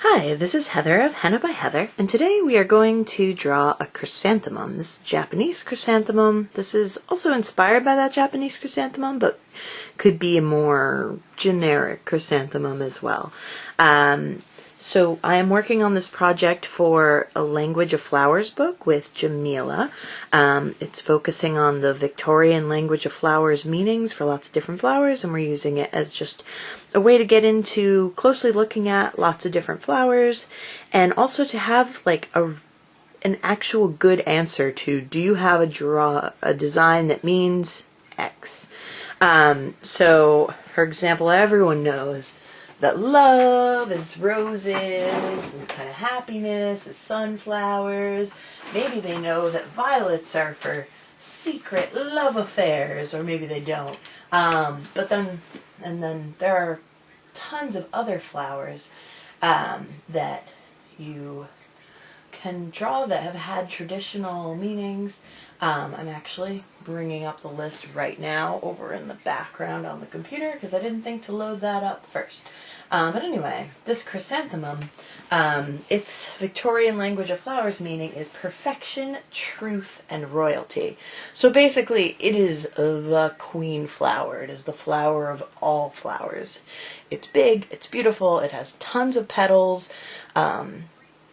Hi, this is Heather of Henna by Heather, and today we are going to draw a chrysanthemum. This is Japanese chrysanthemum. This is also inspired by that Japanese chrysanthemum, but could be a more generic chrysanthemum as well. So I am working on this project for a Language of Flowers book with Jamila. It's focusing on the Victorian language of flowers meanings for lots of different flowers, and we're using it as just a way to get into closely looking at lots of different flowers, and also to have like an actual good answer to, do you have a design that means X? So for example, everyone knows that love is roses and kind of happiness is sunflowers. Maybe they know that violets are for secret love affairs, or maybe they don't. But then there are tons of other flowers that you can draw that have had traditional meanings. I'm actually bringing up the list right now over in the background on the computer because I didn't think to load that up first. But anyway, this chrysanthemum, its Victorian language of flowers meaning is perfection, truth, and royalty. So basically, it is the queen flower. It is the flower of all flowers. It's big, it's beautiful, it has tons of petals.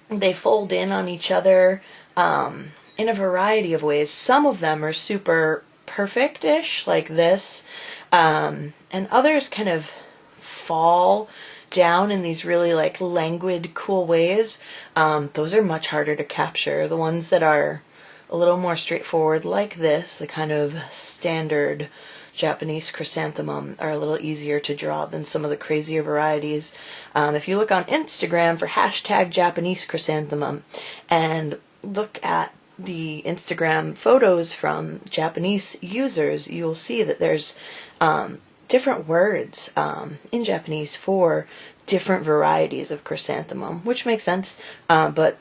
They fold in on each other in a variety of ways. Some of them are super perfect-ish, like this, and others kind of fall down in these really like languid, cool ways. Those are much harder to capture. The ones that are a little more straightforward, like this, a kind of standard Japanese chrysanthemum, are a little easier to draw than some of the crazier varieties. If you look on Instagram for hashtag Japanese chrysanthemum and look at the Instagram photos from Japanese users, you'll see that there's different words in Japanese for different varieties of chrysanthemum, which makes sense, but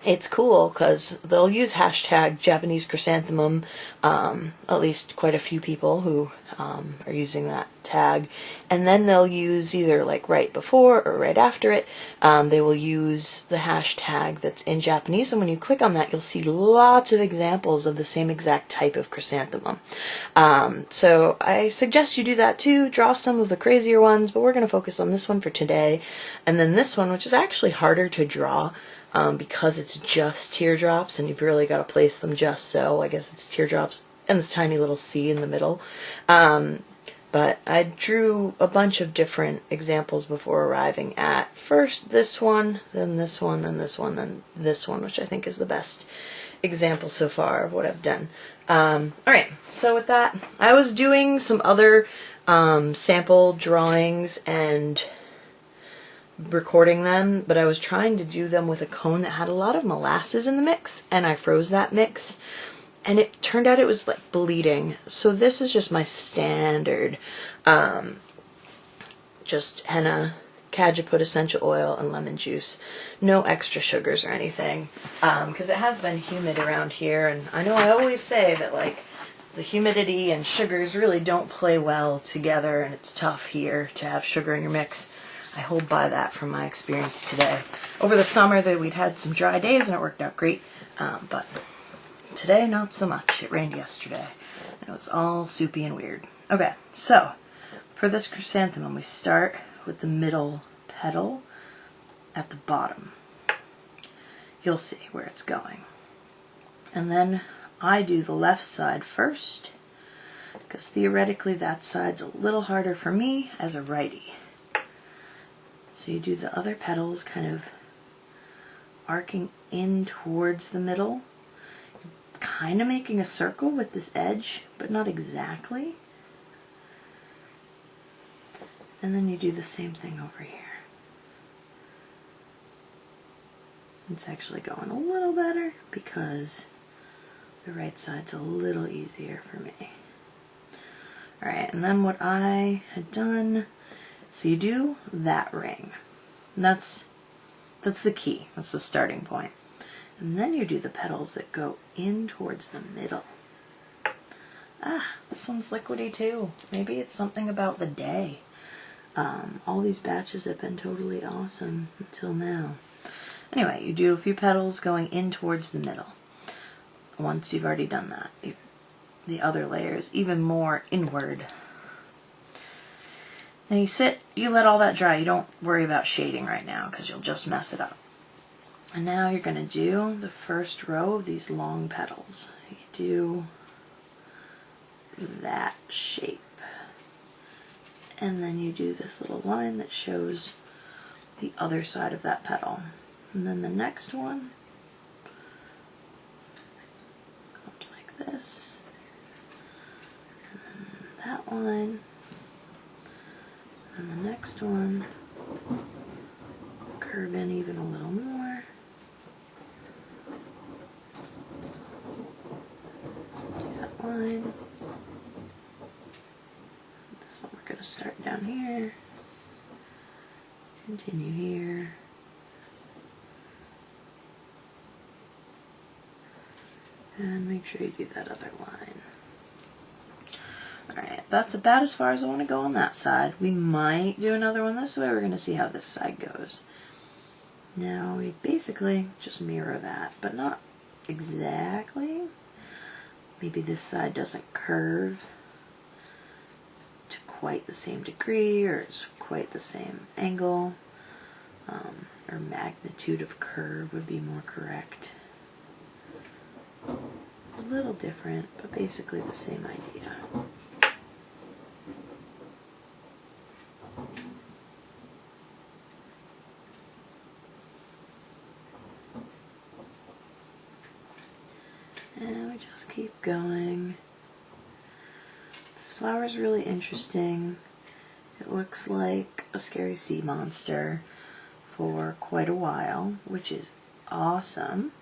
it's cool because they'll use hashtag Japanese chrysanthemum, at least quite a few people who are using that tag, and then they'll use either like right before or right after it, they will use the hashtag that's in Japanese, and when you click on that you'll see lots of examples of the same exact type of chrysanthemum. So I suggest you do that too, draw some of the crazier ones, but we're going to focus on this one for today, and then this one, which is actually harder to draw, because it's just teardrops and you've really got to place them just so. I guess it's teardrops and this tiny little C in the middle. But I drew a bunch of different examples before arriving at first this one, then this one, then this one, then this one, which I think is the best example so far of what I've done. Alright, so with that, I was doing some other sample drawings and recording them, but I was trying to do them with a cone that had a lot of molasses in the mix, and I froze that mix, and it turned out it was like bleeding. So this is just my standard, just henna, cajeput essential oil, and lemon juice. No extra sugars or anything, because it has been humid around here, and I know I always say that like the humidity and sugars really don't play well together, and it's tough here to have sugar in your mix. I hold by that from my experience today. Over the summer, we'd had some dry days and it worked out great, but today not so much. It rained yesterday, and it's all soupy and weird. Okay, so for this chrysanthemum, we start with the middle petal at the bottom. You'll see where it's going. And then I do the left side first, because theoretically that side's a little harder for me as a righty. So you do the other petals kind of arcing in towards the middle, kind of making a circle with this edge, but not exactly. And then you do the same thing over here. It's actually going a little better because the right side's a little easier for me. Alright, and then what I had done, so you do that ring, and that's the key, that's the starting point. And then you do the petals that go in towards the middle. Ah, this one's liquidy too. Maybe it's something about the day. All these batches have been totally awesome until now. Anyway, you do a few petals going in towards the middle. Once you've already done that, the other layer is even more inward. Now you let all that dry. You don't worry about shading right now because you'll just mess it up. And now you're going to do the first row of these long petals. You do that shape. And then you do this little line that shows the other side of that petal. And then the next one comes like this. And then that line. And the next one, curve in even a little more. Do that line. This one we're going to start down here. Continue here. And make sure you do that other line. Alright, that's about as far as I want to go on that side. We might do another one this way. We're going to see how this side goes. Now we basically just mirror that, but not exactly. Maybe this side doesn't curve to quite the same degree, or it's quite the same angle, or magnitude of curve would be more correct. A little different, but basically the same idea. And we just keep going. This flower is really interesting. It looks like a scary sea monster for quite a while, which is awesome.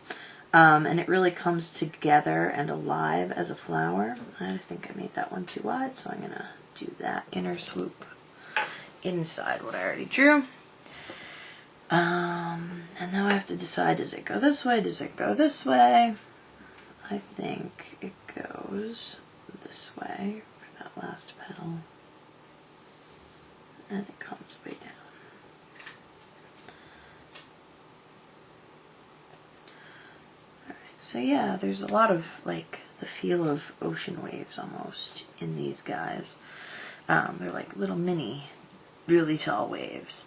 And it really comes together and alive as a flower. I think I made that one too wide, so I'm going to do that inner swoop inside what I already drew. And now I have to decide, does it go this way? Does it go this way? I think it goes this way for that last petal. And it comes way down. So yeah, there's a lot of like the feel of ocean waves almost in these guys. They're like little mini, really tall waves.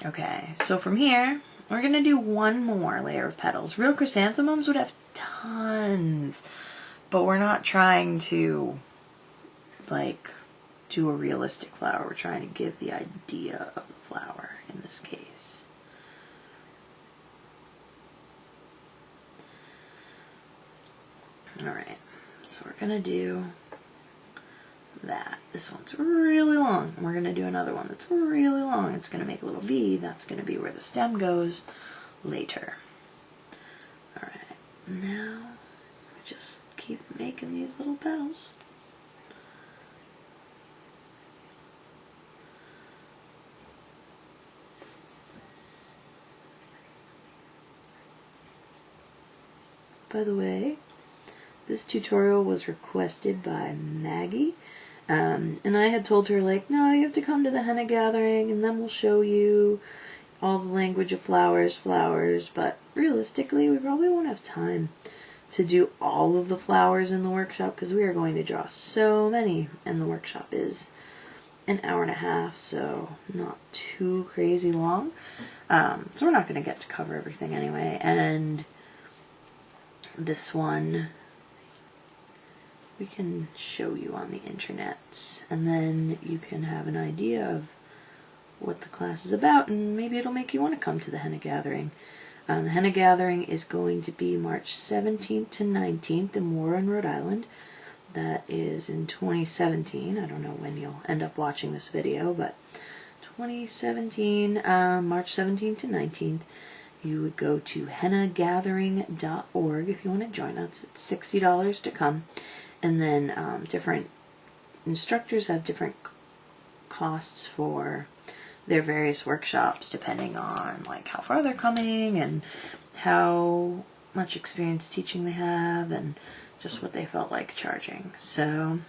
Okay, so from here, we're going to do one more layer of petals. Real chrysanthemums would have tons, but we're not trying to like do a realistic flower. We're trying to give the idea of the flower in this case. Alright, so we're going to do that. This one's really long. And we're going to do another one that's really long. It's going to make a little V. That's going to be where the stem goes later. Alright, now we just keep making these little petals. By the way, this tutorial was requested by Maggie, and I had told her, like, no, you have to come to the henna gathering and then we'll show you all the language of flowers, but realistically we probably won't have time to do all of the flowers in the workshop because we are going to draw so many, and the workshop is an hour and a half, so not too crazy long. So we're not going to get to cover everything anyway, and this one we can show you on the internet, and then you can have an idea of what the class is about, and maybe it'll make you want to come to the henna gathering. The henna gathering is going to be March 17th to 19th in Warren, Rhode Island. That is in 2017. I don't know when you'll end up watching this video, but 2017, March 17th to 19th. You would go to hennagathering.org if you want to join us. It's $60 to come. And then different instructors have different costs for their various workshops depending on like how far they're coming and how much experience teaching they have and just what they felt like charging. So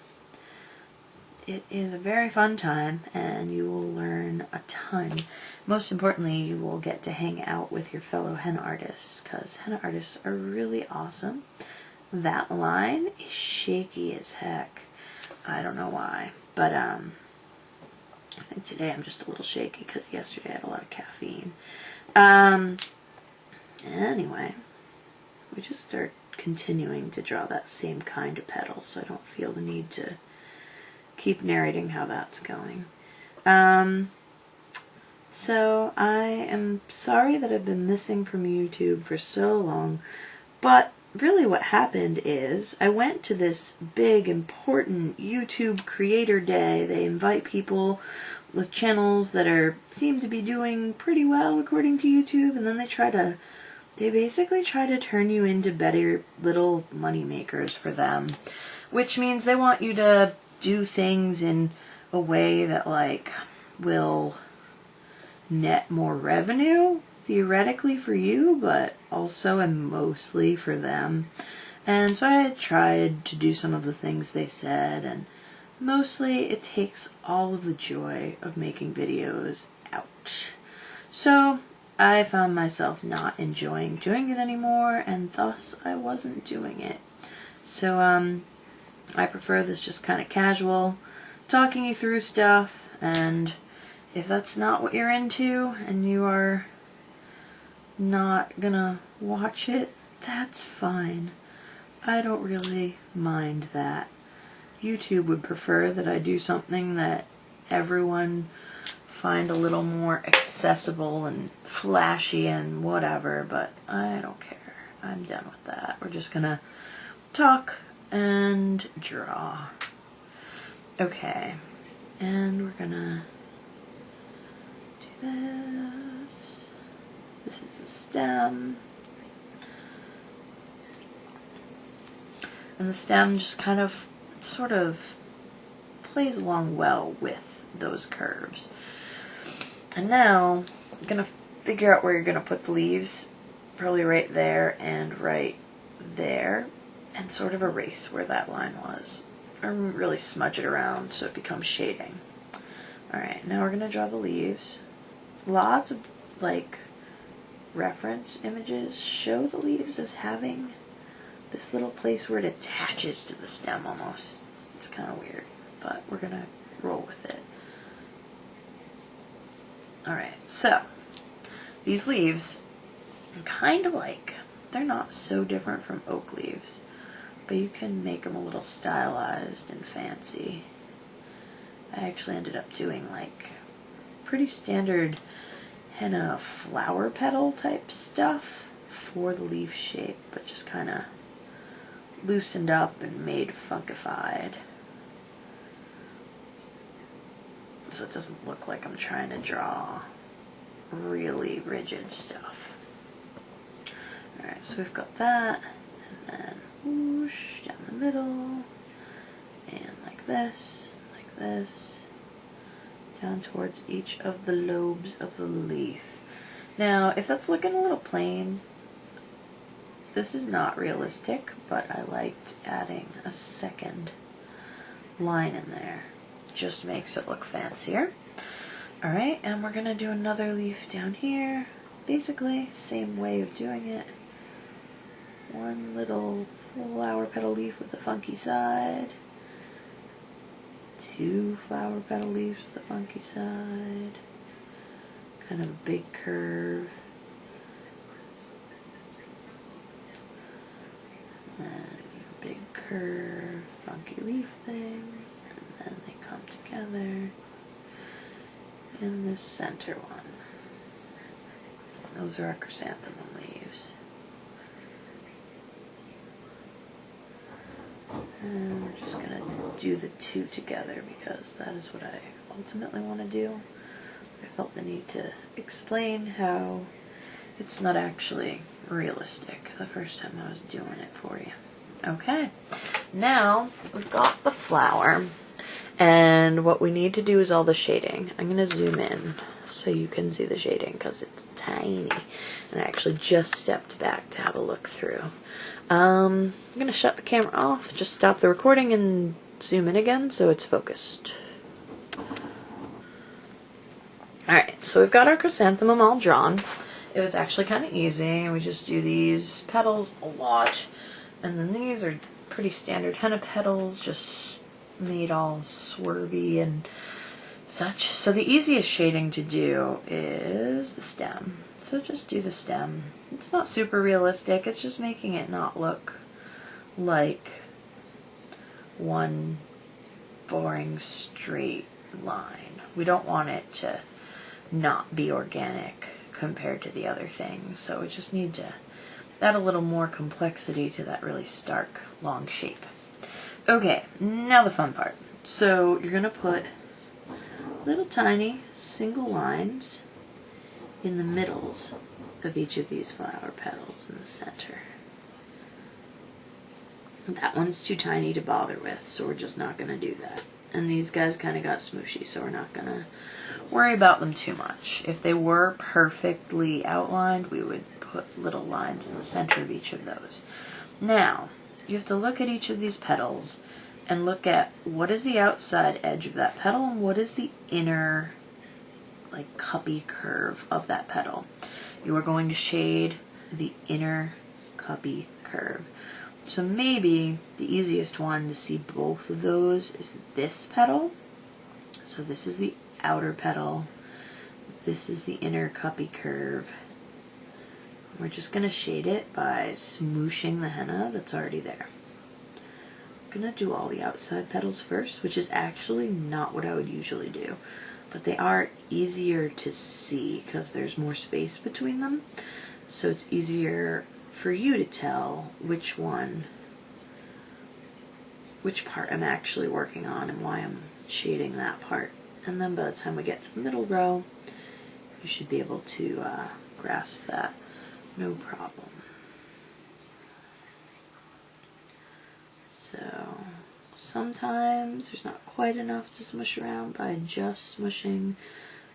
it is a very fun time, and you will learn a ton. Most importantly, you will get to hang out with your fellow henna artists, because henna artists are really awesome. That line is shaky as heck. I don't know why, but I think today I'm just a little shaky because yesterday I had a lot of caffeine. Anyway, we just start continuing to draw that same kind of petal, so I don't feel the need to keep narrating how that's going. So I am sorry that I've been missing from YouTube for so long, but really what happened is I went to this big important YouTube creator day. They invite people with channels that seem to be doing pretty well according to YouTube, and then they basically try to turn you into better little money makers for them, which means they want you to do things in a way that like will net more revenue theoretically for you, but also and mostly for them. And so I tried to do some of the things they said, and mostly it takes all of the joy of making videos out. So I found myself not enjoying doing it anymore, and thus I wasn't doing it. So I prefer this just kind of casual, talking you through stuff, and if that's not what you're into and you are not gonna watch it, that's fine. I don't really mind that. YouTube would prefer that I do something that everyone find a little more accessible and flashy and whatever, but I don't care. I'm done with that. We're just gonna talk and draw. Okay, and we're gonna do this. This is the stem. And the stem just kind of, sort of plays along well with those curves. And now, I'm going to figure out where you're going to put the leaves. Probably right there and right there. And sort of erase where that line was. Or really smudge it around so it becomes shading. Alright, now we're going to draw the leaves. Lots of, like, reference images show the leaves as having this little place where it attaches to the stem almost. It's kind of weird, but we're going to roll with it. Alright, so these leaves are kind of like, they're not so different from oak leaves, but you can make them a little stylized and fancy. I actually ended up doing like pretty standard henna flower petal type stuff for the leaf shape, but just kind of loosened up and made funkified. So it doesn't look like I'm trying to draw really rigid stuff. Alright, so we've got that, and then whoosh down the middle, and like this, down towards each of the lobes of the leaf. Now, if that's looking a little plain, this is not realistic, but I liked adding a second line in there. Just makes it look fancier. Alright, and we're going to do another leaf down here. Basically, same way of doing it. One little flower petal leaf with a funky side. Two flower petal leaves with a funky side. Kind of a big curve. And big curve, funky leaf thing. And then they come together in this center one. Those are our chrysanthemum leaves. And we're just going to do the two together because that is what I ultimately want to do. I felt the need to explain how it's not actually realistic the first time I was doing it for you. Okay, now we've got the flower, and what we need to do is all the shading. I'm going to zoom in so you can see the shading because it's tiny, and I actually just stepped back to have a look through. I'm going to shut the camera off, just stop the recording, and zoom in again so it's focused. Alright, so we've got our chrysanthemum all drawn. It was actually kind of easy. We just do these petals a lot. And then these are pretty standard henna petals, just made all swervy and such. So the easiest shading to do is the stem. So just do the stem. It's not super realistic. It's just making it not look like one boring straight line. We don't want it to not be organic compared to the other things. So we just need to add a little more complexity to that really stark, long shape. Okay, now the fun part. So you're going to put little tiny single lines in the middles of each of these flower petals in the center. That one's too tiny to bother with, so we're just not going to do that. And these guys kind of got smooshy, so we're not going to worry about them too much. If they were perfectly outlined, we would put little lines in the center of each of those. Now, you have to look at each of these petals and look at what is the outside edge of that petal and what is the inner, like, cuppy curve of that petal. You are going to shade the inner cuppy curve. So maybe the easiest one to see both of those is this petal. So this is the outer petal. This is the inner cuppy curve. We're just going to shade it by smooshing the henna that's already there. I'm going to do all the outside petals first, which is actually not what I would usually do. But they are easier to see because there's more space between them. So it's easier for you to tell which part I'm actually working on and why I'm shading that part. And then by the time we get to the middle row, you should be able to grasp that no problem. So sometimes there's not quite enough to smush around by just smushing.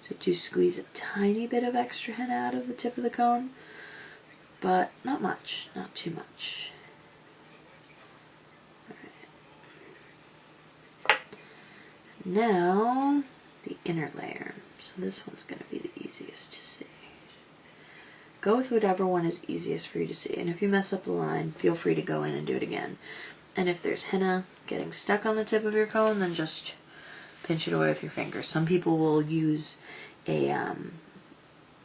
So do squeeze a tiny bit of extra henna out of the tip of the cone, but not much, not too much. Alright. Now the inner layer. So this one's going to be the easiest to see. Go with whatever one is easiest for you to see. And if you mess up the line, feel free to go in and do it again. And if there's henna getting stuck on the tip of your cone, then just pinch it away with your fingers. Some people will use a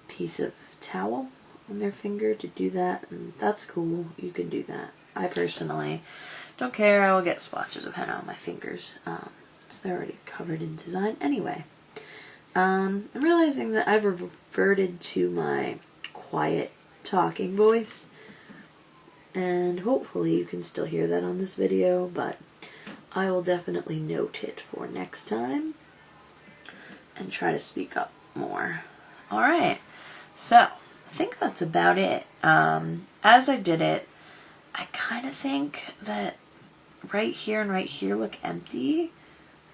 piece of towel on their finger to do that, and that's cool. You can do that. I personally don't care. I will get splotches of henna on my fingers. They're already covered in design anyway. I'm realizing that I've reverted to my quiet talking voice, and hopefully you can still hear that on this video, but I will definitely note it for next time and try to speak up more. Alright, so I think that's about it. As I did it, I kind of think that right here and right here look empty,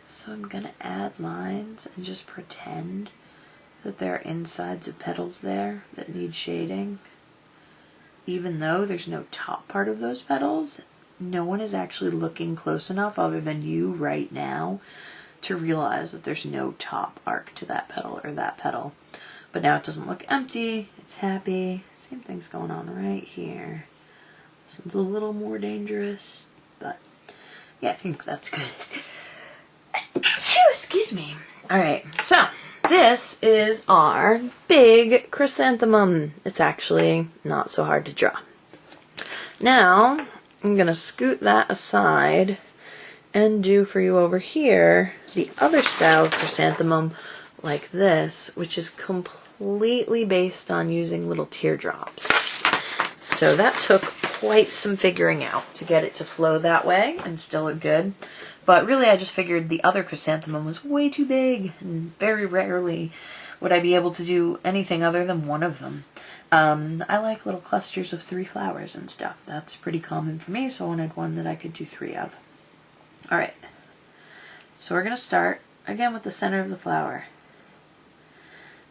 so I'm going to add lines and just pretend that there are insides of petals there that need shading. Even though there's no top part of those petals, no one is actually looking close enough other than you right now to realize that there's no top arc to that petal or that petal. But now it doesn't look empty, it's happy. Same thing's going on right here. This one's a little more dangerous, but yeah, I think that's good. Excuse me. Alright, so this is our big chrysanthemum. It's actually not so hard to draw. Now, I'm going to scoot that aside and do for you over here the other style of chrysanthemum like this, which is completely based on using little teardrops. So that took quite some figuring out to get it to flow that way and still look good. But really I just figured the other chrysanthemum was way too big, and very rarely would I be able to do anything other than one of them. I like little clusters of 3 flowers and stuff. That's pretty common for me, so I wanted one that I could do 3 of. Alright, so we're going to start again with the center of the flower.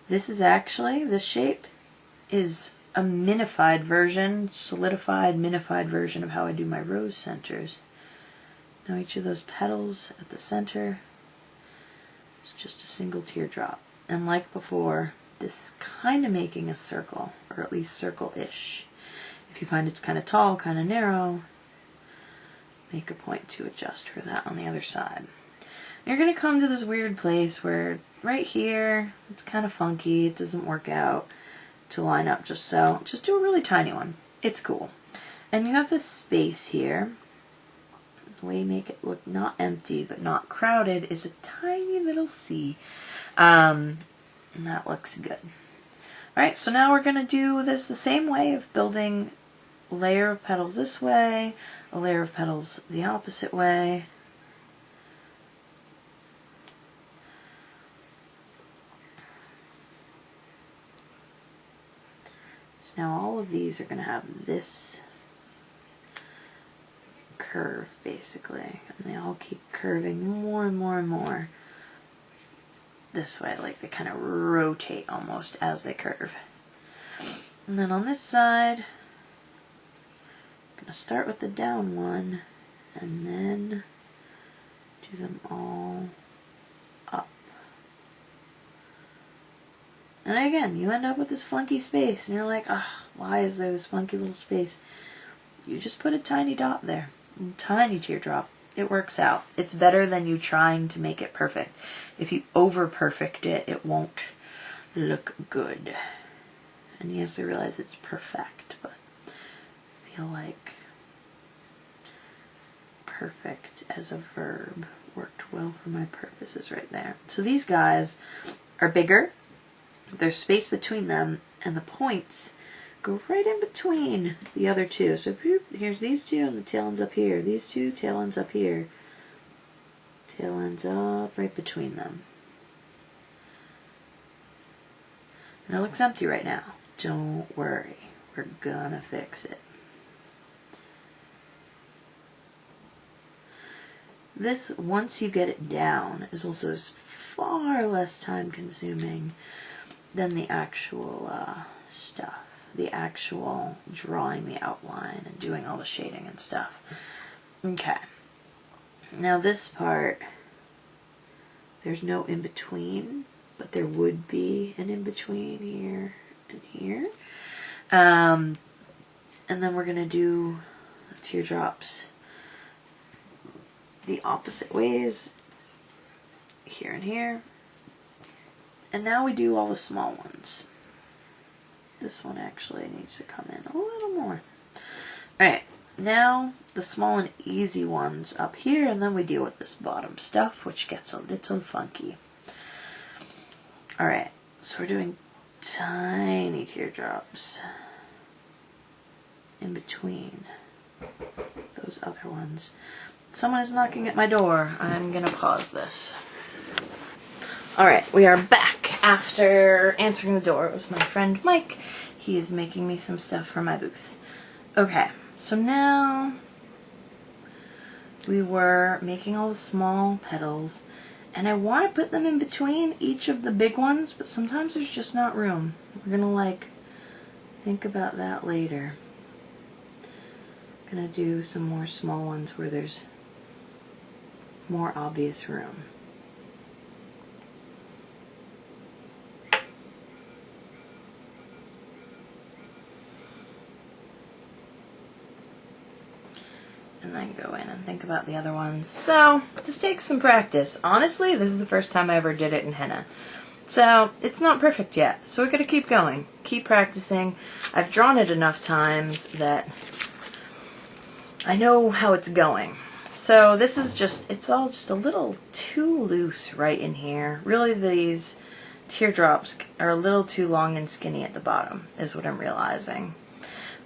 This is actually, this shape is a minified version, solidified, minified version of how I do my rose centers. Now each of those petals at the center is just a single teardrop. And like before, this is kind of making a circle, or at least circle-ish. If you find it's kind of tall, kind of narrow, make a point to adjust for that on the other side. And you're going to come to this weird place where right here, it's kind of funky, it doesn't work out to line up just so. Just do a really tiny one. It's cool. And you have this space here. The way you make it look not empty but not crowded is a tiny little C. And that looks good. Alright, so now we're going to do this the same way of building a layer of petals this way, a layer of petals the opposite way. So now all of these are going to have this curve basically, and they all keep curving more and more and more this way, like they kind of rotate almost as they curve. And then on this side, I'm going to start with the down one and then do them all up. And again, you end up with this funky space and you're like, ah, why is there this funky little space? You just put a tiny dot there, a tiny teardrop. It works out. It's better than you trying to make it perfect. If you over-perfect it, it won't look good. And yes, I realize it's perfect, but I feel like perfect as a verb worked well for my purposes right there. So these guys are bigger. There's space between them, and the points go right in between the other two. So if you, here's these two and the tail ends up here. These two, tail ends up here. Tail ends up right between them. And it looks empty right now. Don't worry. We're gonna fix it. This, once you get it down, is also far less time consuming than the actual stuff. The actual drawing the outline and doing all the shading and stuff. Okay. Now this part, there's no in-between, but there would be an in-between here and here. And then we're going to do teardrops the opposite ways, here and here. And now we do all the small ones. This one actually needs to come in a little more. Alright, now the small and easy ones up here, and then we deal with this bottom stuff, which gets a little funky. Alright, so we're doing tiny teardrops in between those other ones. Someone is knocking at my door. I'm gonna pause this. Alright, we are back after answering the door. It was my friend Mike. He is making me some stuff for my booth. Okay, so now we were making all the small petals, and I want to put them in between each of the big ones, but sometimes there's just not room. We're gonna think about that later. I'm gonna do some more small ones where there's more obvious room. And then go in and think about the other ones. So, this takes some practice. Honestly, this is the first time I ever did it in henna. So, it's not perfect yet. So, we're going to keep going. Keep practicing. I've drawn it enough times that I know how it's going. So, this is just, it's all just a little too loose right in here. Really, these teardrops are a little too long and skinny at the bottom, is what I'm realizing.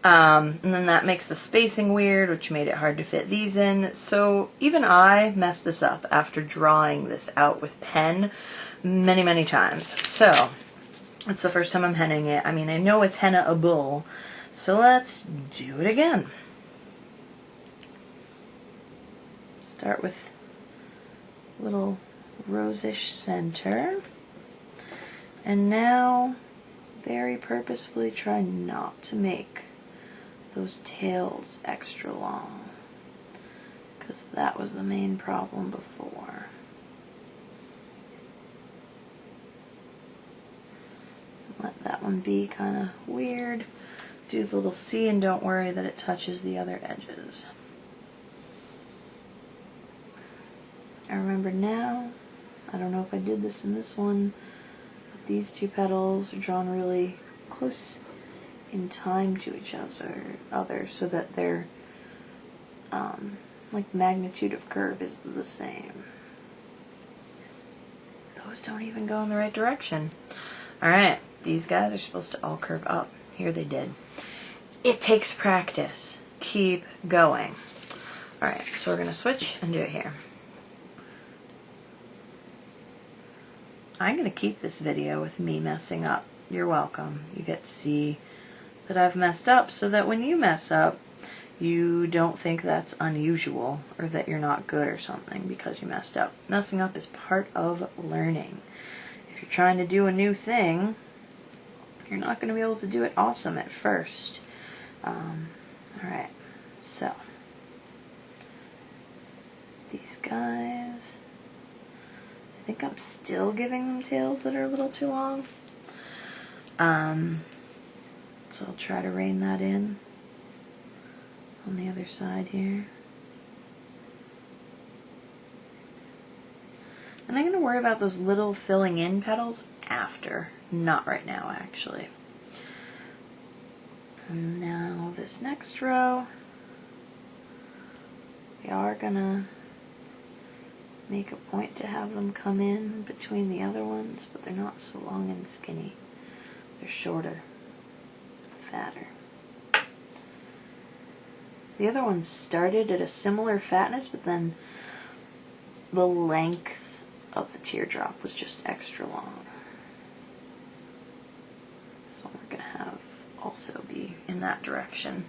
And then that makes the spacing weird, which made it hard to fit these in. So even I messed this up after drawing this out with pen many, many times. So it's the first time I'm henning it. I mean, I know it's henna-able, so let's do it again. Start with a little rosish center. And now very purposefully try not to make those tails extra long, because that was the main problem before. Let that one be kind of weird. Do the little C and don't worry that it touches the other edges. I remember now, I don't know if I did this in this one, but these two petals are drawn really close in time to each other so that their like magnitude of curve is the same. Those don't even go in the right direction. Alright, these guys are supposed to all curve up. Here they did. It takes practice. Keep going. Alright, so we're going to switch and do it here. I'm going to keep this video with me messing up. You're welcome. You get to see that I've messed up so that when you mess up, you don't think that's unusual or that you're not good or something because you messed up. Messing up is part of learning. If you're trying to do a new thing, you're not going to be able to do it awesome at first. Alright, so these guys, I think I'm still giving them tails that are a little too long. So I'll try to rein that in on the other side here. And I'm going to worry about those little filling in petals after, not right now actually. And now this next row, we are going to make a point to have them come in between the other ones, but they're not so long and skinny. They're shorter, fatter. The other ones started at a similar fatness, but then the length of the teardrop was just extra long. So we're going to have also be in that direction.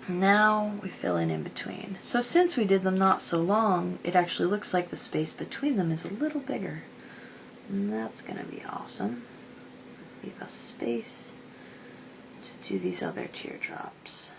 Now we fill in between. So since we did them not so long, it actually looks like the space between them is a little bigger. And that's going to be awesome. Leave us space to do these other teardrops.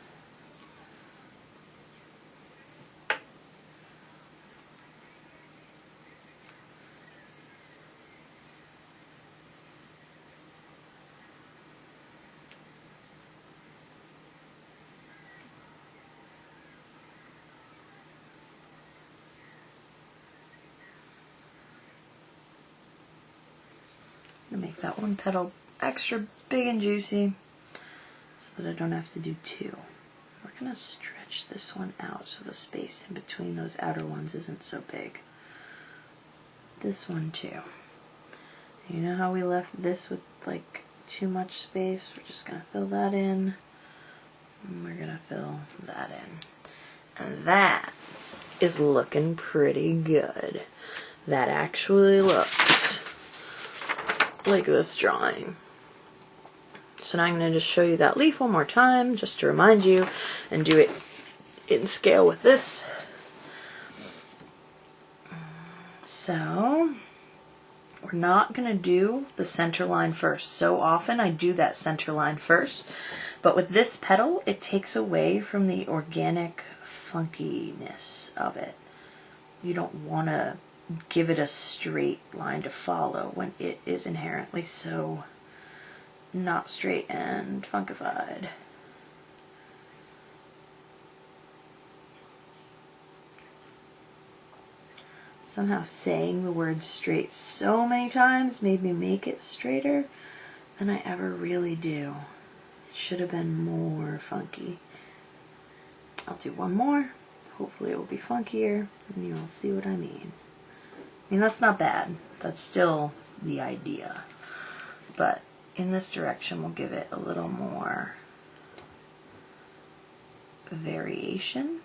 To make that one petal extra big and juicy so that I don't have to do two. We're going to stretch this one out so the space in between those outer ones isn't so big. This one too. You know how we left this with like too much space? We're just going to fill that in. And we're going to fill that in. And that is looking pretty good. That actually looks like this drawing. So now I'm going to just show you that leaf one more time just to remind you and do it in scale with this. So we're not going to do the center line first. So often I do that center line first, but with this petal it takes away from the organic funkiness of it. You don't want to give it a straight line to follow when it is inherently so not straight and funkified. Somehow saying the word straight so many times made me make it straighter than I ever really do. It should have been more funky. I'll do one more. Hopefully it will be funkier and you'll see what I mean. I mean, that's not bad. That's still the idea. But in this direction, we'll give it a little more variation.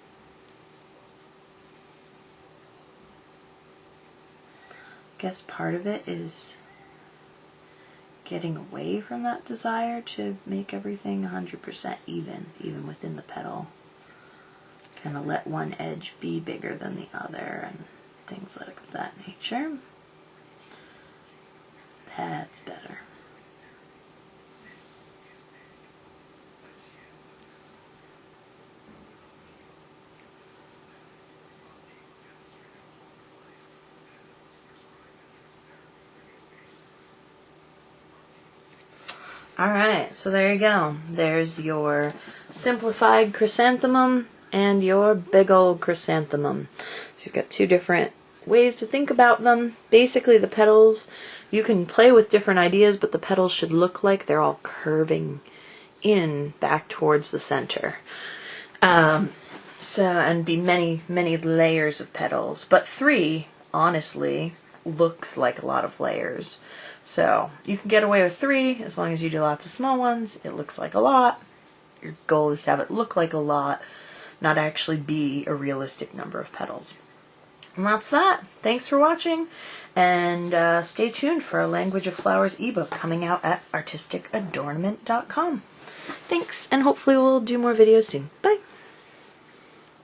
I guess part of it is getting away from that desire to make everything 100% even within the petal. Kind of let one edge be bigger than the other and things like that nature. That's better. Alright, so there you go. There's your simplified chrysanthemum and your big old chrysanthemum. So you've got two different ways to think about them. Basically the petals, you can play with different ideas, but the petals should look like they're all curving in back towards the center. And be many, many layers of petals. But 3, honestly, looks like a lot of layers. So you can get away with 3 as long as you do lots of small ones. It looks like a lot. Your goal is to have it look like a lot, not actually be a realistic number of petals. And that's that. Thanks for watching, and stay tuned for a Language of Flowers ebook coming out at artisticadornment.com. Thanks, and hopefully we'll do more videos soon. Bye!